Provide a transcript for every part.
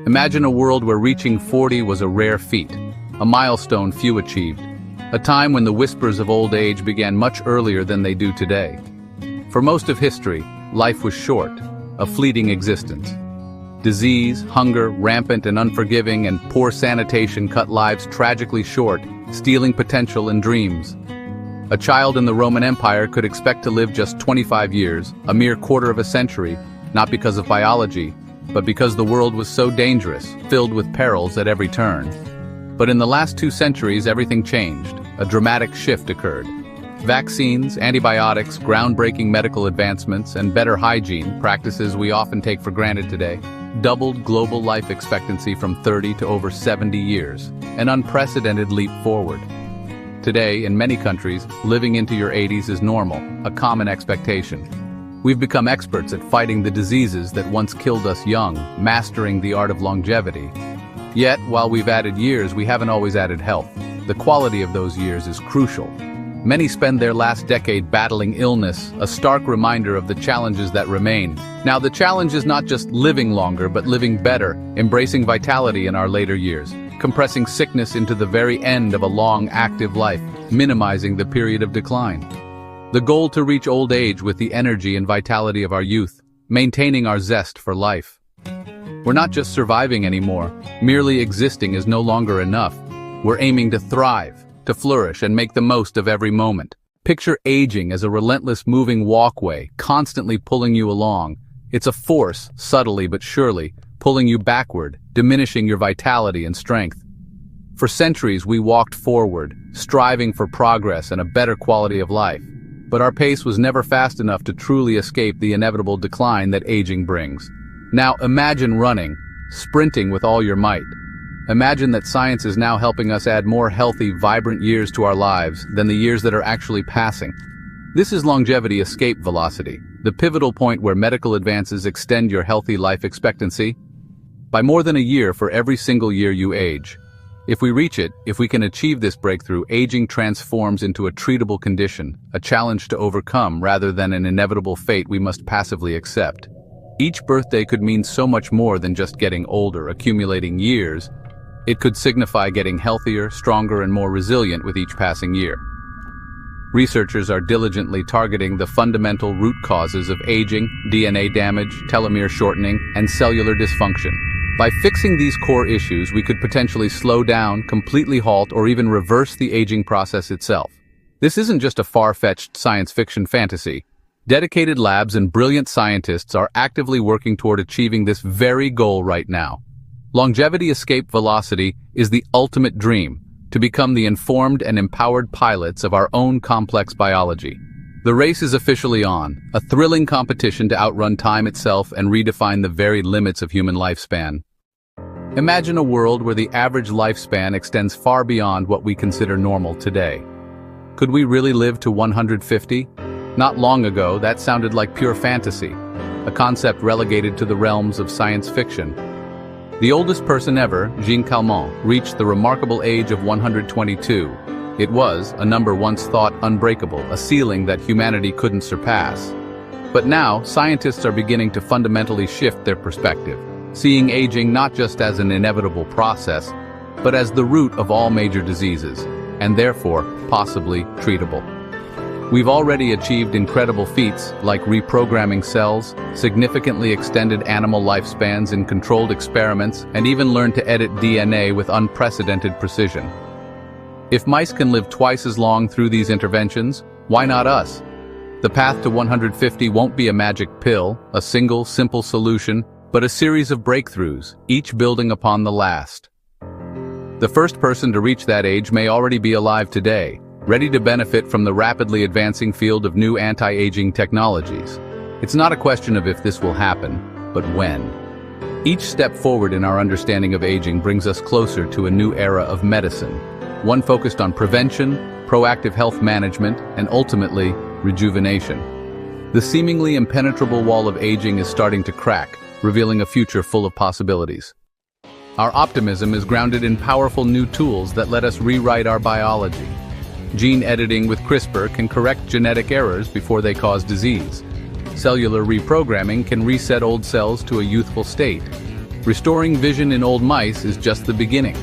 Imagine a world where reaching 40 was a rare feat, a milestone few achieved, a time when the whispers of old age began much earlier than they do today. For most of history, life was short, a fleeting existence. Disease, hunger, rampant and unforgiving, and poor sanitation cut lives tragically short, stealing potential and dreams. A child in the Roman Empire could expect to live just 25 years, a mere quarter of a century, not because of biology, but because the world was so dangerous, filled with perils at every turn. But in the last 2 centuries, everything changed. A dramatic shift occurred. Vaccines, antibiotics, groundbreaking medical advancements, and better hygiene, practices we often take for granted today, doubled global life expectancy from 30 to over 70 years, an unprecedented leap forward. Today, in many countries, living into your 80s is normal, a common expectation. We've become experts at fighting the diseases that once killed us young, mastering the art of longevity. Yet, while we've added years, we haven't always added health. The quality of those years is crucial. Many spend their last decade battling illness, a stark reminder of the challenges that remain. Now, the challenge is not just living longer, but living better, embracing vitality in our later years, compressing sickness into the very end of a long, active life, minimizing the period of decline. The goal to reach old age with the energy and vitality of our youth, maintaining our zest for life. We're not just surviving anymore, merely existing is no longer enough. We're aiming to thrive, to flourish and make the most of every moment. Picture aging as a relentless moving walkway, constantly pulling you along. It's a force, subtly but surely, pulling you backward, diminishing your vitality and strength. For centuries we walked forward, striving for progress and a better quality of life. But our pace was never fast enough to truly escape the inevitable decline that aging brings. Now imagine running, sprinting with all your might. Imagine that science is now helping us add more healthy, vibrant years to our lives than the years that are actually passing. This is longevity escape velocity, the pivotal point where medical advances extend your healthy life expectancy by more than a year for every single year you age. If we reach it, if we can achieve this breakthrough, aging transforms into a treatable condition, a challenge to overcome rather than an inevitable fate we must passively accept. Each birthday could mean so much more than just getting older, accumulating years. It could signify getting healthier, stronger, and more resilient with each passing year. Researchers are diligently targeting the fundamental root causes of aging, DNA damage, telomere shortening, and cellular dysfunction. By fixing these core issues, we could potentially slow down, completely halt, or even reverse the aging process itself. This isn't just a far-fetched science fiction fantasy. Dedicated labs and brilliant scientists are actively working toward achieving this very goal right now. Longevity escape velocity is the ultimate dream, to become the informed and empowered pilots of our own complex biology. The race is officially on, a thrilling competition to outrun time itself and redefine the very limits of human lifespan. Imagine a world where the average lifespan extends far beyond what we consider normal today. Could we really live to 150? Not long ago, that sounded like pure fantasy, a concept relegated to the realms of science fiction. The oldest person ever, Jean Calment, reached the remarkable age of 122. It was a number once thought unbreakable, a ceiling that humanity couldn't surpass. But now, scientists are beginning to fundamentally shift their perspective, seeing aging not just as an inevitable process, but as the root of all major diseases, and therefore possibly treatable. We've already achieved incredible feats like reprogramming cells, significantly extended animal lifespans in controlled experiments, and even learned to edit DNA with unprecedented precision. If mice can live twice as long through these interventions, why not us? The path to 150 won't be a magic pill, a single, simple solution, but a series of breakthroughs, each building upon the last. The first person to reach that age may already be alive today, ready to benefit from the rapidly advancing field of new anti-aging technologies. It's not a question of if this will happen, but when. Each step forward in our understanding of aging brings us closer to a new era of medicine, one focused on prevention, proactive health management, and ultimately, rejuvenation. The seemingly impenetrable wall of aging is starting to crack, revealing a future full of possibilities. Our optimism is grounded in powerful new tools that let us rewrite our biology. Gene editing with CRISPR can correct genetic errors before they cause disease. Cellular reprogramming can reset old cells to a youthful state. Restoring vision in old mice is just the beginning.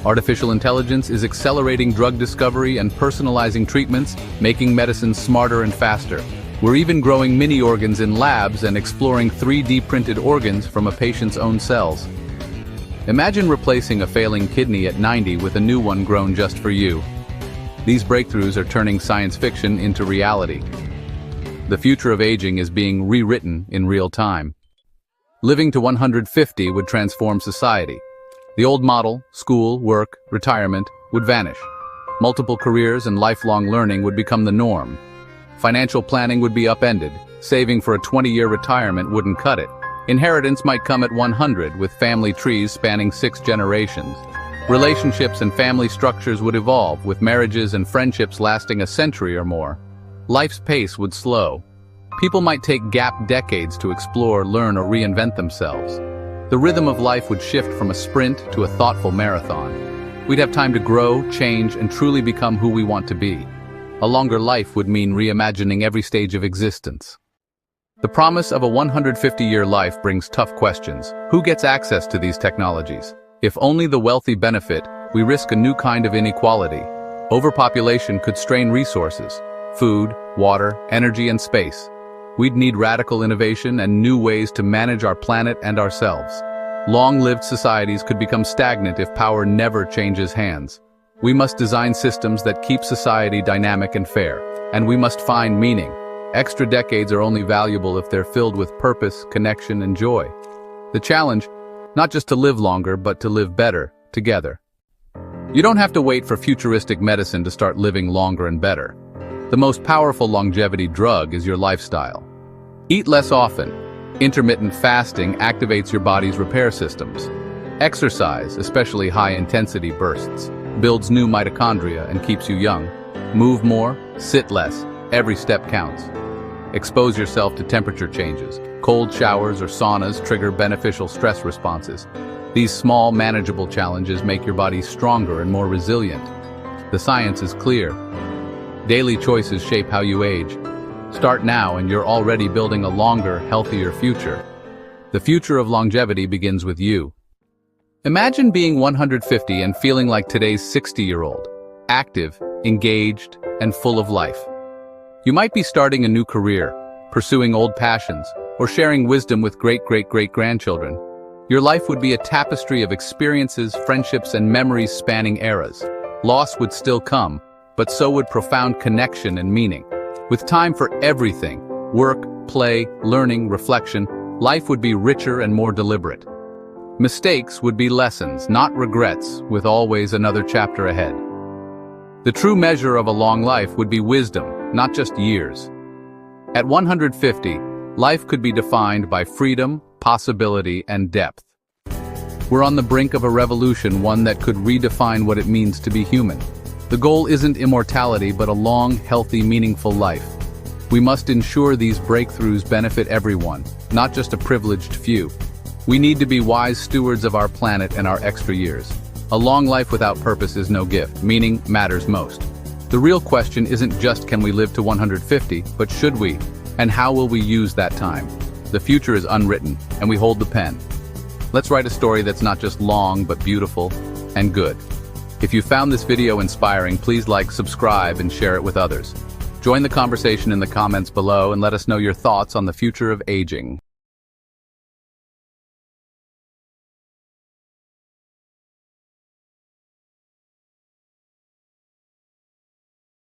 Artificial intelligence is accelerating drug discovery and personalizing treatments, making medicine smarter and faster. We're even growing mini organs in labs and exploring 3D printed organs from a patient's own cells. Imagine replacing a failing kidney at 90 with a new one grown just for you. These breakthroughs are turning science fiction into reality. The future of aging is being rewritten in real time. Living to 150 would transform society. The old model, school, work, retirement, would vanish. Multiple careers and lifelong learning would become the norm. Financial planning would be upended. Saving for a 20-year retirement wouldn't cut it. Inheritance might come at 100, with family trees spanning 6 generations. Relationships and family structures would evolve, with marriages and friendships lasting a century or more. Life's pace would slow. People might take gap decades to explore, learn, or reinvent themselves. The rhythm of life would shift from a sprint to a thoughtful marathon. We'd have time to grow, change, and truly become who we want to be. A longer life would mean reimagining every stage of existence. The promise of a 150-year life brings tough questions. Who gets access to these technologies? If only the wealthy benefit, we risk a new kind of inequality. Overpopulation could strain resources: food, water, energy, and space. We'd need radical innovation and new ways to manage our planet and ourselves. Long-lived societies could become stagnant if power never changes hands. We must design systems that keep society dynamic and fair, and we must find meaning. Extra decades are only valuable if they're filled with purpose, connection, and joy. The challenge, not just to live longer, but to live better, together. You don't have to wait for futuristic medicine to start living longer and better. The most powerful longevity drug is your lifestyle. Eat less often. Intermittent fasting activates your body's repair systems. Exercise, especially high-intensity bursts, builds new mitochondria and keeps you young. Move more, sit less. Every step counts. Expose yourself to temperature changes. Cold showers or saunas trigger beneficial stress responses. These small, manageable challenges make your body stronger and more resilient. The science is clear. Daily choices shape how you age. Start now and you're already building a longer, healthier future. The future of longevity begins with you. Imagine being 150 and feeling like today's 60-year-old, active, engaged, and full of life. You might be starting a new career, pursuing old passions, or sharing wisdom with great-great-great-grandchildren. Your life would be a tapestry of experiences, friendships, and memories spanning eras. Loss would still come, but so would profound connection and meaning. With time for everything, work, play, learning, reflection, life would be richer and more deliberate. Mistakes would be lessons, not regrets, with always another chapter ahead. The true measure of a long life would be wisdom, not just years. At 150, life could be defined by freedom, possibility, and depth. We're on the brink of a revolution, one that could redefine what it means to be human. The goal isn't immortality, but a long, healthy, meaningful life. We must ensure these breakthroughs benefit everyone, not just a privileged few. We need to be wise stewards of our planet and our extra years. A long life without purpose is no gift. Meaning matters most. The real question isn't just can we live to 150, but should we? And how will we use that time? The future is unwritten, and we hold the pen. Let's write a story that's not just long, but beautiful and good. If you found this video inspiring, please like, subscribe, and share it with others. Join the conversation in the comments below and let us know your thoughts on the future of aging.